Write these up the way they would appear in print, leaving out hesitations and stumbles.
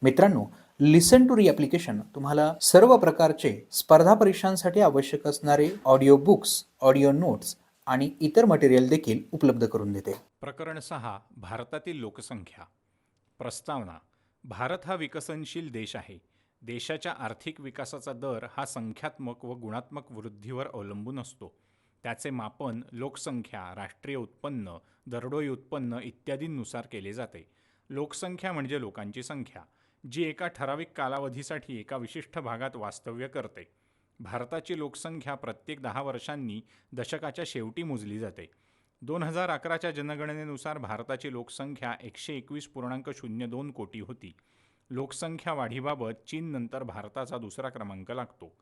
मित्रांनो, लिसन टू री ॲप्लिकेशन तुम्हाला सर्व प्रकारचे स्पर्धा परीक्षांसाठी आवश्यक असणारे ऑडिओ बुक्स, ऑडिओ नोट्स आणि इतर मटेरियल देखील उपलब्ध करून देते. प्रकरण 6 भारतातील लोकसंख्या. प्रस्तावना. भारत हा विकसनशील देश आहे. देशाच्या आर्थिक विकासाचा दर हा संख्यात्मक व गुणात्मक वृद्धीवर अवलंबून असतो. त्याचे मापन लोकसंख्या, राष्ट्रीय उत्पन्न, दरडोई उत्पन्न इत्यादींनुसार केले जाते. लोकसंख्या म्हणजे लोकांची संख्या, जी एका ठराविक कालावधीसाठी एका विशिष्ट भागात वास्तव्य करते. भारताची लोकसंख्या प्रत्येक 10 वर्षांनी दशकाच्या शेवटी मोजली जाते. 2011च्या जनगणनेनुसार भारताची लोकसंख्या 121.02 कोटी होती. लोकसंख्या वाढीबाबत चीननंतर भारताचा दुसरा क्रमांक लागतो.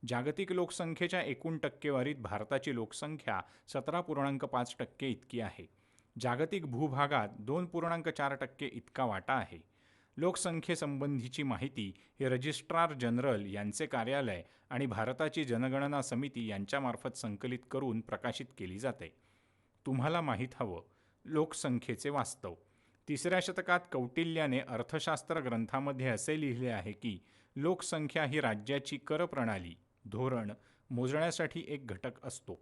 जागतिक लोकसंख्येच्या एकूण टक्केवारीत भारताची लोकसंख्या 17.5% इतकी आहे. जागतिक भूभागात 2.4% इतका वाटा आहे. लोकसंख्येसंबंधीची माहिती ही रजिस्ट्रार जनरल यांचे कार्यालय आणि भारताची जनगणना समिती यांच्यामार्फत संकलित करून प्रकाशित केली जाते. तुम्हाला माहीत हवं, लोकसंख्येचे वास्तव. 3ऱ्या शतकात कौटिल्याने अर्थशास्त्र ग्रंथामध्ये असे लिहिले आहे की लोकसंख्या ही राज्याची कर प्रणाली, धोरण मोजण्यासाठी एक घटक असतो.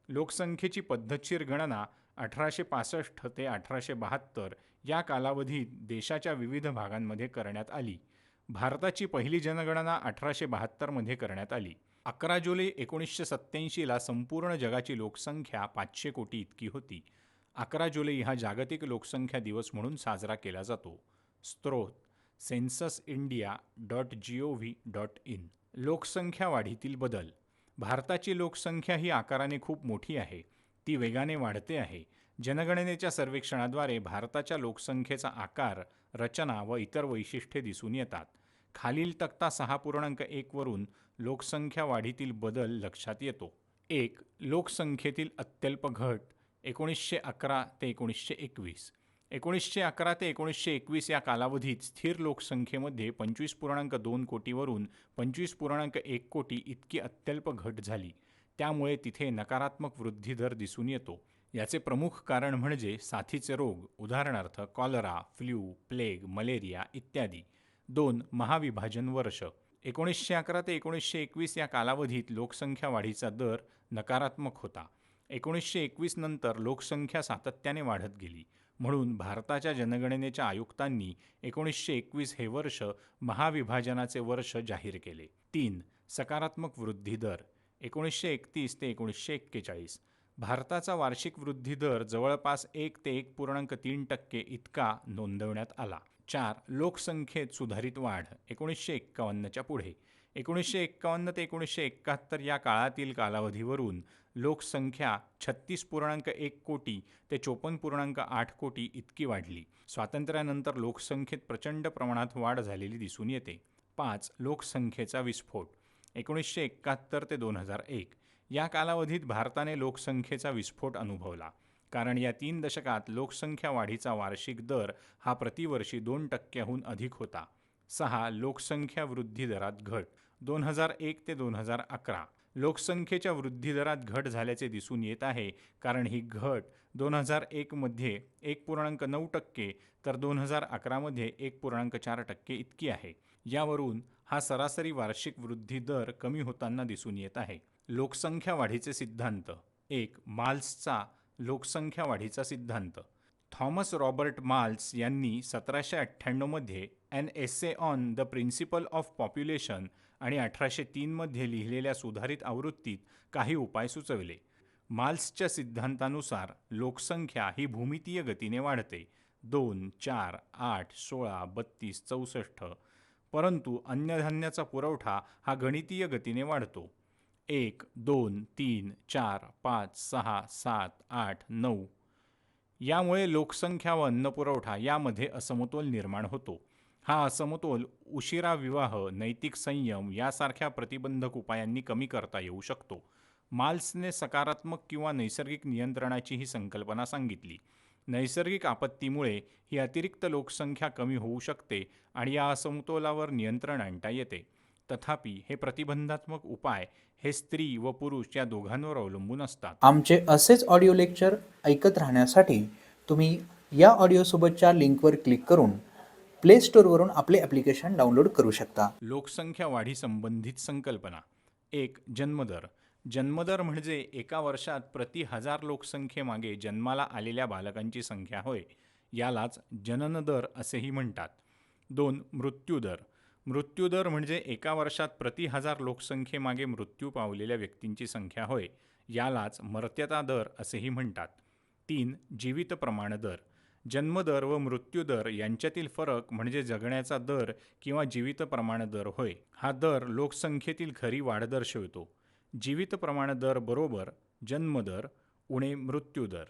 लोकसंख्येची पद्धतशीर गणना 1865 ते 1872 या कालावधीत देशाच्या विविध भागांमध्ये करण्यात आली. भारताची पहिली जनगणना 1872 करण्यात आली. 11 जुलै 1987ला संपूर्ण जगाची लोकसंख्या 500 कोटी इतकी होती. 11 जुलै हा जागतिक लोकसंख्या दिवस म्हणून साजरा केला जातो. स्रोत censusindia.gov.in. लोकसंख्या वाढीतील बदल. भारताची लोकसंख्या ही आकाराने खूप मोठी आहे. ती वेगाने वाढते आहे. जनगणनेच्या सर्वेक्षणाद्वारे भारताच्या लोकसंख्येचा आकार, रचना व इतर वैशिष्ट्ये दिसून येतात. खालील तक्ता 6.1 वरून लोकसंख्या वाढीतील बदल लक्षात येतो. 1. लोकसंख्येतील अत्यल्प घट 1911 ते 1921. 1911 ते 1921 या कालावधीत स्थिर लोकसंख्येमध्ये 25.2 कोटीवरून 25.1 कोटी इतकी अत्यल्प घट झाली. त्यामुळे तिथे नकारात्मक वृद्धी दर दिसून येतो. याचे प्रमुख कारण म्हणजे साथीचे रोग, उदाहरणार्थ कॉलरा, फ्ल्यू, प्लेग, मलेरिया इत्यादी. 2. महाविभाजन वर्ष. 1911 ते 1921 या कालावधीत लोकसंख्या वाढीचा दर नकारात्मक होता. 1921 नंतर लोकसंख्या सातत्याने वाढत गेली. म्हणून भारताच्या जनगणनेच्या आयुक्तांनी 1921 हे वर्ष महाविभाजनाचे वर्ष जाहीर केले. 3. सकारात्मक वृद्धी दर. 1931 ते 1941 भारताचा वार्षिक वृद्धी दर जवळपास 1 ते 1.3% इतका नोंदवण्यात आला. 4. लोकसंख्येत सुधारित वाढ 1951च्या पुढे. 1951 ते 1971 या काळातील कालावधीवरून लोकसंख्या 36.1 कोटी ते 54.8 कोटी इतकी वाढली. स्वातंत्र्यानंतर लोकसंख्येत प्रचंड प्रमाणात वाढ झालेली दिसून येते. 5. लोकसंख्येचा विस्फोट 1971 ते 2001 या कालावधीत भारताने लोकसंख्येचा विस्फोट अनुभवला. कारण या 3 दशकात लोकसंख्या वाढीचा वार्षिक दर हा प्रतिवर्षी 2%हून अधिक होता. 6. लोकसंख्या वृद्धी दरात घट 2001 ते 2011 लोकसंख्येच्या वृद्धी दरात घट झाल्याचे दिसून येत आहे. कारण ही घट 2001 मध्ये 1.9% तर 2011 मध्ये 1.4% इतकी आहे. यावरून हा सरासरी वार्षिक वृद्धी दर कमी होताना दिसून येत आहे. लोकसंख्या वाढीचे सिद्धांत. 1. माल्सचा लोकसंख्या वाढीचा सिद्धांत. थॉमस रॉबर्ट माल्स यांनी 1798 मध्ये an essay on the principle of population आणि 1803 मध्ये लिहिलेल्या सुधारित आवृत्तीत काही उपाय सुचवले. माल्सच्या सिद्धांतानुसार लोकसंख्या ही भूमितीय गतीने वाढते 2, 4, 8, 16, 32, 64. परंतु अन्नधान्याचा पुरवठा हा गणितीय गतीने वाढतो 1, 2, 3, 4, 5, 6, 7, 8, 9. यामुळे लोकसंख्या व अन्नपुरवठा यामध्ये असमतोल निर्माण होतो. हा असमतोल उशिरा विवाह, नैतिक संयम यासारख्या प्रतिबंधक उपायांनी कमी करता येऊ शकतो. माल्सने सकारात्मक किंवा नैसर्गिक नियंत्रणाची ही संकल्पना सांगितली. नैसर्गिक आपत्तीमुळे ही अतिरिक्त लोकसंख्या कमी होऊ शकते आणि या असमतोलावर नियंत्रण आणता येते. तथापि हे प्रतिबंधात्मक उपाय हे स्त्री व पुरुष या दोघांवर अवलंबून असतात. आमचे असेच ऑडिओ लेक्चर ऐकत राहण्यासाठी तुम्ही या ऑडिओसोबतच्या लिंकवर क्लिक करून प्ले स्टोअरवरून आपले ॲप्लिकेशन डाउनलोड करू शकता. लोकसंख्या वाढी संबंधित संकल्पना. 1. जन्मदर. जन्मदर म्हणजे एका वर्षात प्रति 1000 लोकसंख्येमागे जन्माला आलेल्या बालकांची संख्या होय. यालाच जनन दर असेही म्हणतात. 2. मृत्यूदर. मृत्यूदर म्हणजे एका वर्षात प्रति 1000 लोकसंख्येमागे मृत्यू पावलेल्या व्यक्तींची संख्या होय. यालाच मर्त्यता दर असेही म्हणतात. 3. जीवित प्रमाण दर. जन्मदर व मृत्यूदर यांच्यातील फरक म्हणजे जगण्याचा दर किंवा जीवित प्रमाण दर होय. हा दर लोकसंख्येतील खरी वाढ दर्शवतो. जीवित प्रमाण दर बरोबर जन्मदर उणे मृत्यूदर.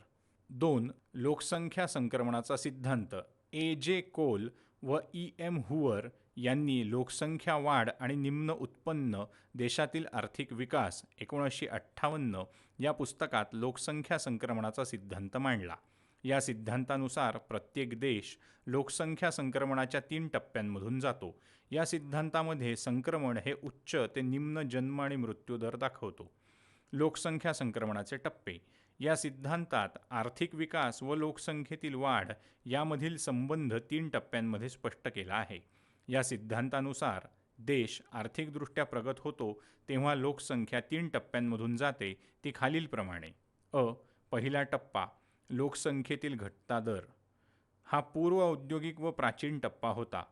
2. लोकसंख्या संक्रमणाचा सिद्धांत. A.J. कोल व E.M. हुवर यांनी लोकसंख्या वाढ आणि निम्न उत्पन्न देशातील आर्थिक विकास 1958 या पुस्तकात लोकसंख्या संक्रमणाचा सिद्धांत मांडला. या सिद्धांतानुसार प्रत्येक देश लोकसंख्या संक्रमणाच्या 3 टप्प्यांमधून जातो. या सिद्धांतामध्ये संक्रमण हे उच्च ते निम्न जन्म आणि मृत्यूदर दाखवतो. लोकसंख्या संक्रमणाचे टप्पे. या सिद्धांतात आर्थिक विकास व लोकसंख्येतील वाढ यामधील संबंध 3 टप्प्यांमध्ये स्पष्ट केला आहे. या सिद्धांतानुसार देश आर्थिकदृष्ट्या प्रगत होतो तेव्हा लोकसंख्या 3 टप्प्यांमधून जाते, ती खालीलप्रमाणे. पहिला टप्पा लोकसंख्येतील घटता दर. हा पूर्व औद्योगिक व प्राचीन टप्पा होता.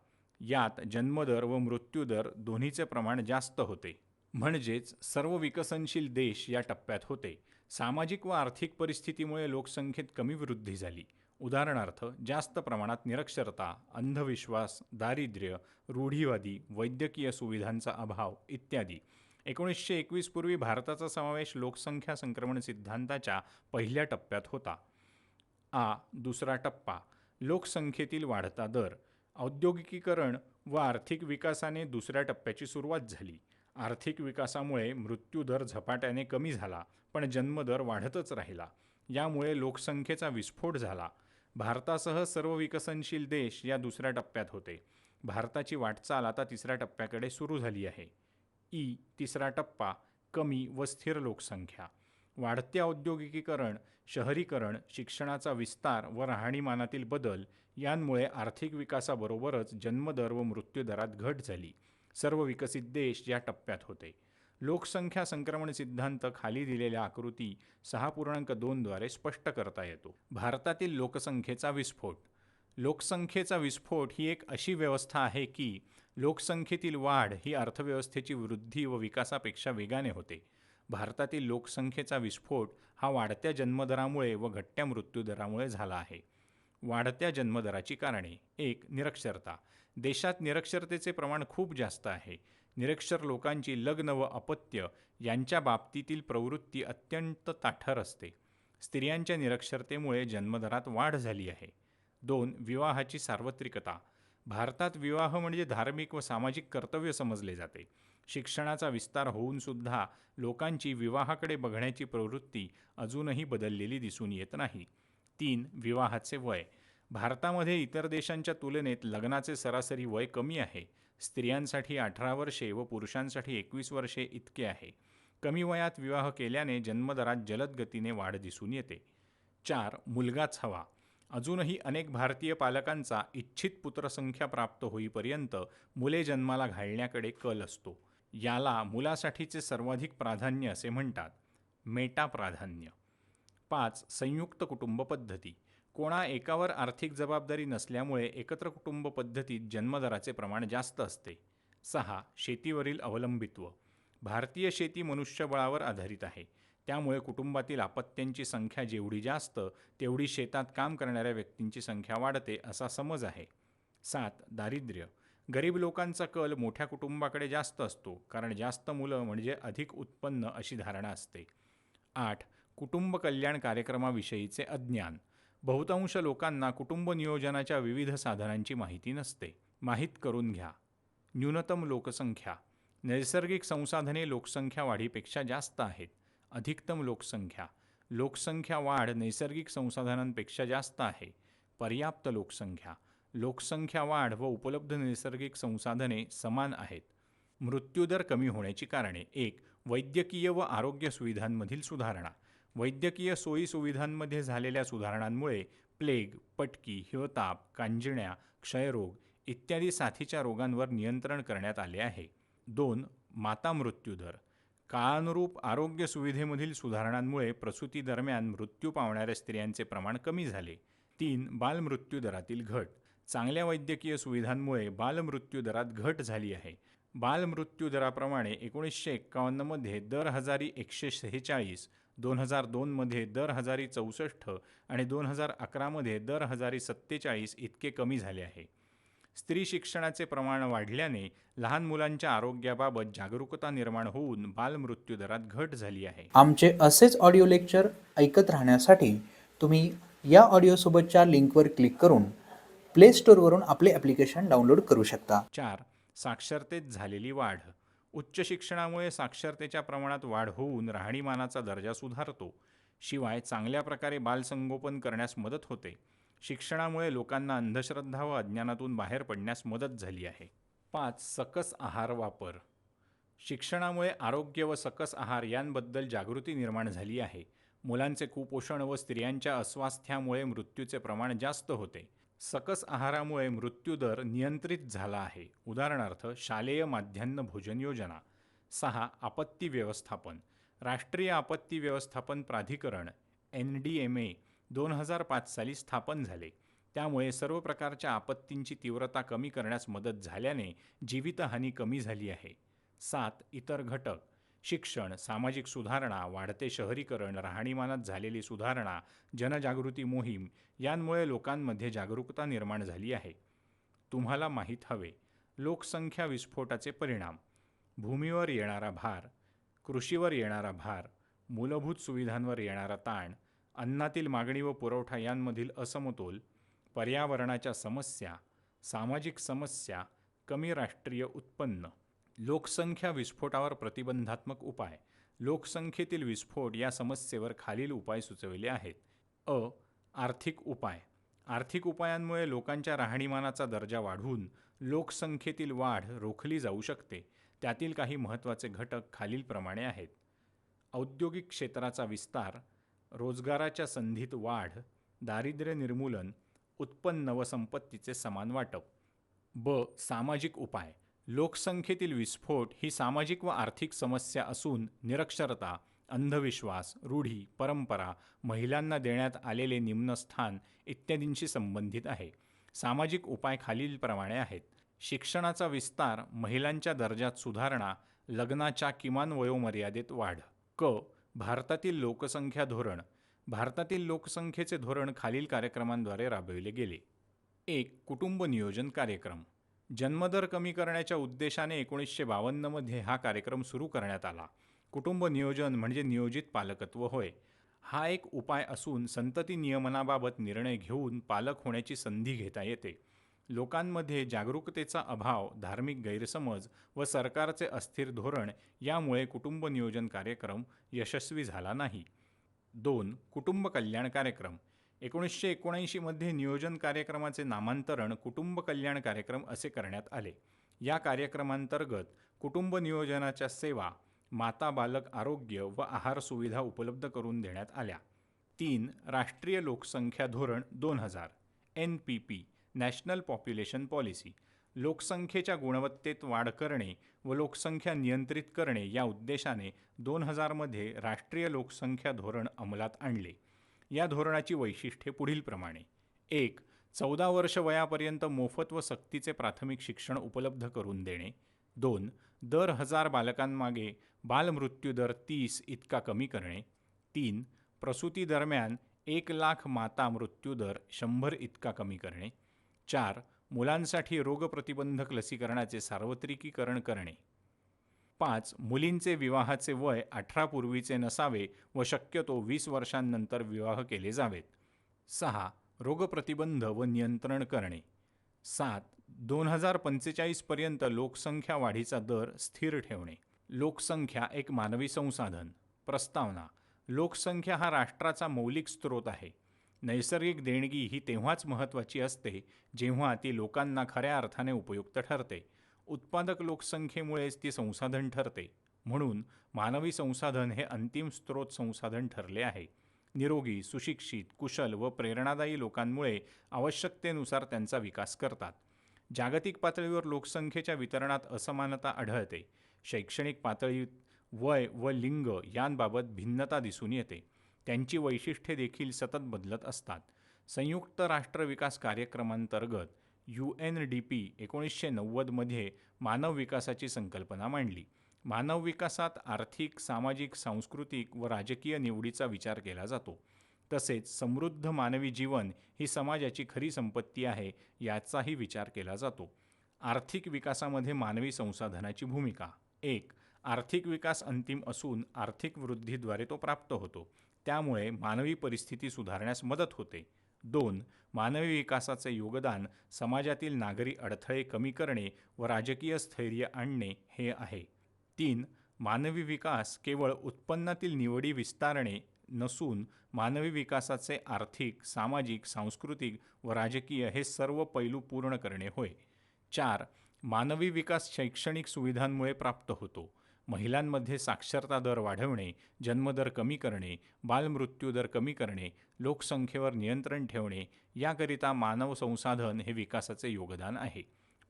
यात जन्मदर व मृत्यूदर दोन्हीचे प्रमाण जास्त होते. म्हणजेच सर्व विकसनशील देश या टप्प्यात होते. सामाजिक व आर्थिक परिस्थितीमुळे लोकसंख्येत कमी वृद्धी झाली. उदाहरणार्थ जास्त प्रमाणात निरक्षरता, अंधविश्वास, दारिद्र्य, रूढीवादी, वैद्यकीय सुविधांचा अभाव इत्यादी. 1921 पूर्वी भारताचा समावेश लोकसंख्या संक्रमण सिद्धांताच्या पहिल्या टप्प्यात होता. दुसरा टप्पा लोकसंख्येतील वाढता दर. औद्योगिकीकरण व आर्थिक विकासाने दुसऱ्या टप्प्याची सुरुवात झाली. आर्थिक विकासामुळे मृत्यूदर झपाट्याने कमी झाला, पण जन्मदर वाढतच राहिला. यामुळे लोकसंख्येचा विस्फोट झाला. भारतासह सर्व विकसनशील देश या दुसऱ्या टप्प्यात होते. भारताची वाटचाल आता तिसऱ्या टप्प्याकडे सुरू झाली आहे. तिसरा टप्पा कमी व स्थिर लोकसंख्या. वाढते औद्योगिकीकरण, शहरीकरण, शिक्षणाचा विस्तार व राहणीमानातील बदल यांमुळे आर्थिक विकासाबरोबरच जन्मदर व मृत्यूदरात घट झाली. सर्व विकसित देश या टप्प्यात होते. लोकसंख्या संक्रमण सिद्धांत खाली दिलेल्या आकृती 6.2 द्वारे स्पष्ट करता येतो. भारतातील लोकसंख्येचा विस्फोट. लोकसंख्येचा विस्फोट ही एक अशी व्यवस्था आहे की लोकसंख्येतील वाढ ही अर्थव्यवस्थेची वृद्धी व विकासापेक्षा वेगाने होते. भारतातील लोकसंख्येचा विस्फोट हा वाढत्या जन्मदरामुळे व घटत्या मृत्यूदरामुळे झाला आहे. वाढत्या जन्मदराची कारणे. 1. निरक्षरता. देशात निरक्षरतेचे प्रमाण खूप जास्त आहे. निरक्षर लोकांची लग्न व अपत्य यांच्या बाबतीतील प्रवृत्ती अत्यंत ताठर असते. स्त्रियांच्या निरक्षरतेमुळे जन्मदरात वाढ झाली आहे. 2. विवाहाची सार्वत्रिकता. भारतात विवाह म्हणजे धार्मिक व सामाजिक कर्तव्य समजले जाते. शिक्षणाचा विस्तार होऊन सुद्धा लोकांची विवाहाकडे बघण्याची प्रवृत्ती अजूनही बदललेली दिसून येत नाही. 3. विवाहाचे वय. भारतामध्ये इतर देशांच्या तुलनेत लग्नाचे सरासरी वय कमी आहे. स्त्रियांसाठी 18 वर्षे व पुरुषांसाठी 21 वर्षे इतके आहे. कमी वयात विवाह केल्याने जन्मदरात जलद गतीने वाढ दिसून येते. 4. मुलगाच हवा. अजूनही अनेक भारतीय पालकांचा इच्छित पुत्रसंख्या प्राप्त होईपर्यंत मुले जन्माला घालण्याकडे कल असतो. याला मुलासाठीचे सर्वाधिक प्राधान्य असे म्हणतात. मेटा प्राधान्य. 5. संयुक्त कुटुंब पद्धती. कोणा एकावर आर्थिक जबाबदारी नसल्यामुळे एकत्र कुटुंब पद्धतीत जन्मदराचे प्रमाण जास्त असते. 6. शेतीवरील अवलंबित्व. भारतीय शेती मनुष्यबळावर आधारित आहे. त्यामुळे कुटुंबातील अपत्यांची संख्या जेवढी जास्त तेवढी शेतात काम करणाऱ्या व्यक्तींची संख्या वाढते असा समज आहे. 7. दारिद्र्य. गरीब लोकांचा कल मोठ्या कुटुंबाकडे जास्त असतो, कारण जास्त मुलं म्हणजे अधिक उत्पन्न अशी धारणा असते. 8. कुटुंब कल्याण कार्यक्रमाविषयीचे अज्ञान. बहुतांश लोकांना कुटुंब नियोजनाच्या विविध साधनांची माहिती नसते. माहीत करून घ्या. न्यूनतम लोकसंख्या. नैसर्गिक संसाधने लोकसंख्या वाढीपेक्षा जास्त आहेत. अधिकतम लोकसंख्या. लोकसंख्या वाढ नैसर्गिक संसाधनांपेक्षा जास्त आहे. पर्याप्त लोकसंख्या. लोकसंख्या वाढ व उपलब्ध नैसर्गिक संसाधने समान आहेत. मृत्यूदर कमी होण्याची कारणे. 1. वैद्यकीय व आरोग्य सुविधांमधील सुधारणा. वैद्यकीय सोयीसुविधांमध्ये झालेल्या सुधारणांमुळे प्लेग, पटकी, हिवताप, कांजिण्या, क्षयरोग इत्यादी साथीच्या रोगांवर नियंत्रण करण्यात आले आहे. 2. माता मृत्यूदर. काळानुरूप आरोग्य सुविधेमधील सुधारणांमुळे प्रसूतीदरम्यान मृत्यू पावणाऱ्या स्त्रियांचे प्रमाण कमी झाले. 3. बालमृत्यूदरातील घट. चांगल्या वैद्यकीय सुविधांमुळे बालमृत्यूदरात घट झाली आहे. बालमृत्यूदराप्रमाणे 1951 मध्ये दर हजारी 146, 2002 मध्ये दर हजारी 64 आणि 2011 मध्ये दर हजारी 47 इतके कमी झाले आहे. स्त्री शिक्षणाचे प्रमाण वाढल्याने लहान मुलांच्या आरोग्याबाबत जागरूकता निर्माण होऊन बालमृत्यूदरात घट झाली आहे. आमचे असेच ऑडिओ लेक्चर ऐकत राहण्यासाठी तुम्ही या ऑडिओसोबतच्या लिंकवर क्लिक करून प्ले स्टोअरवरून आपले ॲप्लिकेशन डाउनलोड करू शकता. 4. साक्षरतेत झालेली वाढ. उच्च शिक्षणामुळे साक्षरतेच्या प्रमाणात वाढ होऊन राहणीमानाचा दर्जा सुधारतो. शिवाय चांगल्या प्रकारे बालसंगोपन करण्यास मदत होते. शिक्षणामुळे लोकांना अंधश्रद्धा व अज्ञानातून बाहेर पडण्यास मदत झाली आहे. 5. सकस आहार वापर. शिक्षणामुळे आरोग्य व सकस आहार यांबद्दल जागृती निर्माण झाली आहे. मुलांचे कुपोषण व स्त्रियांच्या अस्वास्थ्यामुळे मृत्यूचे प्रमाण जास्त होते. सकस आहारामुळे मृत्यूदर नियंत्रित झाला आहे. उदाहरणार्थ शालेय माध्यान्ह भोजन योजना. 6. आपत्ती व्यवस्थापन. राष्ट्रीय आपत्ती व्यवस्थापन प्राधिकरण NDMA 2005 साली स्थापन झाले. त्यामुळे सर्व प्रकारच्या आपत्तींची तीव्रता कमी करण्यास मदत झाल्याने जीवितहानी कमी झाली आहे. 7. इतर घटक. शिक्षण, सामाजिक सुधारणा, वाढते शहरीकरण, राहणीमानात झालेली सुधारणा, जनजागृती मोहीम यांमुळे लोकांमध्ये जागरूकता निर्माण झाली आहे. तुम्हाला माहीत हवे. लोकसंख्या विस्फोटाचे परिणाम. भूमीवर येणारा भार, कृषीवर येणारा भार, मूलभूत सुविधांवर येणारा ताण, अन्नातील मागणी व पुरवठा यांमधील असमतोल, पर्यावरणाच्या समस्या, सामाजिक समस्या, कमी राष्ट्रीय उत्पन्न. लोकसंख्या विस्फोटावर प्रतिबंधात्मक उपाय. लोकसंख्येतील विस्फोट या समस्येवर खालील उपाय सुचविले आहेत. आर्थिक उपाय. आर्थिक उपायांमुळे लोकांच्या राहणीमानाचा दर्जा वाढवून लोकसंख्येतील वाढ रोखली जाऊ शकते. त्यातील काही महत्त्वाचे घटक खालीलप्रमाणे आहेत. औद्योगिक क्षेत्राचा विस्तार, रोजगाराच्या संधीत वाढ, दारिद्र्य निर्मूलन, उत्पन्न व संपत्तीचे समान वाटप. सामाजिक उपाय. लोकसंख्येतील विस्फोट ही सामाजिक व आर्थिक समस्या असून निरक्षरता, अंधविश्वास, रूढी, परंपरा, महिलांना देण्यात आलेले निम्न स्थान इत्यादींशी संबंधित आहे. सामाजिक उपाय खालीलप्रमाणे आहेत. शिक्षणाचा विस्तार, महिलांच्या दर्जात सुधारणा, लग्नाच्या किमान वयोमर्यादेत वाढ. भारतातील लोकसंख्या धोरण. भारतातील लोकसंख्येचे धोरण खालील कार्यक्रमांद्वारे राबविले गेले. 1. कुटुंब नियोजन कार्यक्रम. जन्मदर कमी करण्याच्या उद्देशाने 1952 मध्ये हा कार्यक्रम सुरू करण्यात आला. कुटुंब नियोजन म्हणजे नियोजित पालकत्व होय. हा एक उपाय असून संतती नियमनाबाबत निर्णय घेऊन पालक होण्याची संधी घेता येते. लोकांमध्ये जागरूकतेचा अभाव, धार्मिक गैरसमज व सरकारचे अस्थिर धोरण यामुळे कुटुंब नियोजन कार्यक्रम यशस्वी झाला नाही. 2. कुटुंब कल्याण कार्यक्रम. 1979 मध्ये नियोजन कार्यक्रमाचे नामांतरण कुटुंब कल्याण कार्यक्रम असे करण्यात आले. या कार्यक्रमांतर्गत कुटुंब नियोजनाच्या सेवा, माता बालक आरोग्य व आहार सुविधा उपलब्ध करून देण्यात आल्या. 3. राष्ट्रीय लोकसंख्या धोरण 2000 NPP नॅशनल पॉप्युलेशन पॉलिसी. लोकसंख्येच्या गुणवत्तेत वाढ करणे व लोकसंख्या नियंत्रित करणे या उद्देशाने 2000 मध्ये राष्ट्रीय लोकसंख्या धोरण अंमलात आणले. या धोरणाची वैशिष्ट्ये पुढीलप्रमाणे. 1. 14 वर्ष वयापर्यंत मोफत व सक्तीचे प्राथमिक शिक्षण उपलब्ध करून देणे. 2. दर 1000 बालकांमागे बालमृत्यूदर 30 इतका कमी करणे. 3. प्रसूती दरम्यान 1,00,000 माता मृत्यूदर 100 इतका कमी करणे. 4. मुलांसाठी रोगप्रतिबंधक लसीकरणाचे सार्वत्रिकीकरण करणे. 5. मुलींचे विवाहाचे वय 18 पूर्वीचे नसावे व शक्यतो 20 वर्षांनंतर विवाह केले जावेत. 6. रोगप्रतिबंध व नियंत्रण करणे. 7. 2045 पर्यंत लोकसंख्या वाढीचा दर स्थिर ठेवणे. लोकसंख्या एक मानवी संसाधन. प्रस्तावना. लोकसंख्या हा राष्ट्राचा मौलिक स्रोत आहे. नैसर्गिक देणगी ही तेव्हाच महत्त्वाची असते जेव्हा ती लोकांना खऱ्या अर्थाने उपयुक्त ठरते. उत्पादक लोकसंख्येमुळेच ती संसाधन ठरते. म्हणून मानवी संसाधन हे अंतिम स्रोत संसाधन ठरले आहे. निरोगी, सुशिक्षित, कुशल व प्रेरणादायी लोकांमुळे आवश्यकतेनुसार त्यांचा विकास करतात. जागतिक पातळीवर लोकसंख्येच्या वितरणात असमानता आढळते. शैक्षणिक पातळीत वय व लिंग यांबाबत भिन्नता दिसून येते. त्यांची वैशिष्ट्ये देखील सतत बदलत असतात. संयुक्त राष्ट्र विकास कार्यक्रमांतर्गत UNDP 1990मध्ये मानव विकासाची संकल्पना मांडली. मानव विकासात आर्थिक, सामाजिक, सांस्कृतिक व राजकीय निवडीचा विचार केला जातो. तसेच समृद्ध मानवी जीवन ही समाजाची खरी संपत्ती आहे याचाही विचार केला जातो. आर्थिक विकासामध्ये मानवी संसाधनाची भूमिका. 1. आर्थिक विकास अंतिम असून आर्थिक वृद्धीद्वारे तो प्राप्त होतो. त्यामुळे मानवी परिस्थिती सुधारण्यास मदत होते. 2. मानवी विकासाचे योगदान समाजातील नागरी अडथळे कमी करणे व राजकीय स्थैर्य आणणे हे आहे. 3. मानवी विकास केवळ उत्पन्नातील निवडी विस्तारणे नसून मानवी विकासाचे आर्थिक, सामाजिक, सांस्कृतिक व राजकीय हे सर्व पैलू पूर्ण करणे होय. 4. मानवी विकास शैक्षणिक सुविधांमुळे प्राप्त होतो. महिलांमध्ये साक्षरता दर वाढवणे, जन्मदर कमी करणे, बालमृत्यूदर कमी करणे, लोकसंख्येवर नियंत्रण ठेवणे याकरिता मानव संसाधन हे विकासाचे योगदान आहे.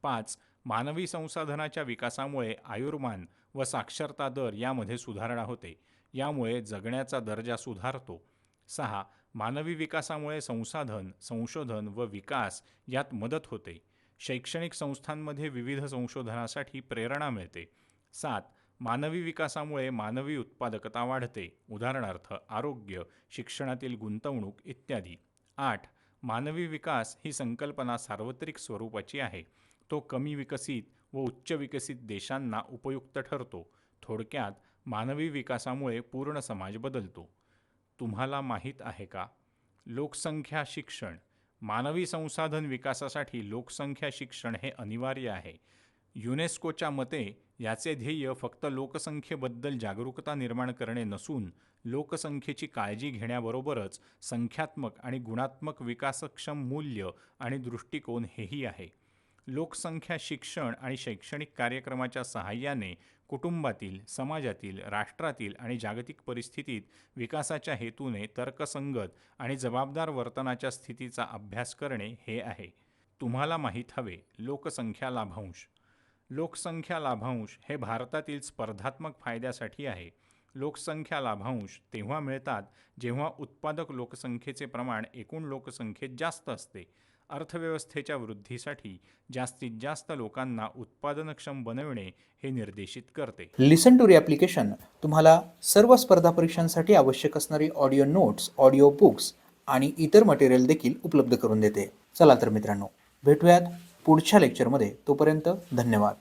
5. मानवी संसाधनाच्या विकासामुळे आयुर्मान व साक्षरता दर यामध्ये सुधारणा होते. यामुळे जगण्याचा दर्जा सुधारतो. 6. मानवी विकासामुळे संसाधन, संशोधन व विकास यात मदत होते. शैक्षणिक संस्थांमध्ये विविध संशोधनासाठी प्रेरणा मिळते. 7. मानवी विकासामुळे मानवी उत्पादकता वाढते. उदाहरणार्थ आरोग्य, शिक्षणातील गुंतवणूक इत्यादी. 8. मानवी विकास ही संकल्पना सार्वत्रिक स्वरूपाची आहे. तो कमी विकसित व उच्च विकसित देशांना उपयुक्त ठरतो. थोडक्यात मानवी विकासामुळे पूर्ण समाज बदलतो. तुम्हाला माहीत आहे का? लोकसंख्या शिक्षण. मानवी संसाधन विकासासाठी लोकसंख्या शिक्षण हे अनिवार्य आहे. युनेस्कोच्या मते याचे ध्येय फक्त लोकसंख्येबद्दल जागरूकता निर्माण करणे नसून लोकसंख्येची काळजी घेण्याबरोबरच संख्यात्मक आणि गुणात्मक विकासक्षम मूल्य आणि दृष्टिकोन हेही आहे. लोकसंख्या शिक्षण आणि शैक्षणिक कार्यक्रमाच्या सहाय्याने कुटुंबातील, समाजातील, राष्ट्रातील आणि जागतिक परिस्थितीत विकासाच्या हेतूने तर्कसंगत आणि जबाबदार वर्तनाच्या स्थितीचा अभ्यास करणे हे आहे. तुम्हाला माहीत हवे लोकसंख्या लाभांश. लोकसंख्या लाभांश हे भारतातील स्पर्धात्मक फायद्यासाठी आहे. लोकसंख्या लाभांश तेव्हा मिळतात जेव्हा उत्पादक लोकसंख्येचे प्रमाण एकूण लोकसंख्येत जास्त असते. अर्थव्यवस्थेच्या वृद्धीसाठी जास्तीत जास्त लोकांना उत्पादनक्षम बनविणे हे निर्देशित करते. लिसन टू री ॲप्लिकेशन तुम्हाला सर्व स्पर्धा परीक्षांसाठी आवश्यक असणारी ऑडिओ नोट्स, ऑडिओ बुक्स आणि इतर मटेरियल देखील उपलब्ध करून देते. चला तर मित्रांनो, भेटूयात पुढच्या लेक्चरमध्ये. तोपर्यंत धन्यवाद.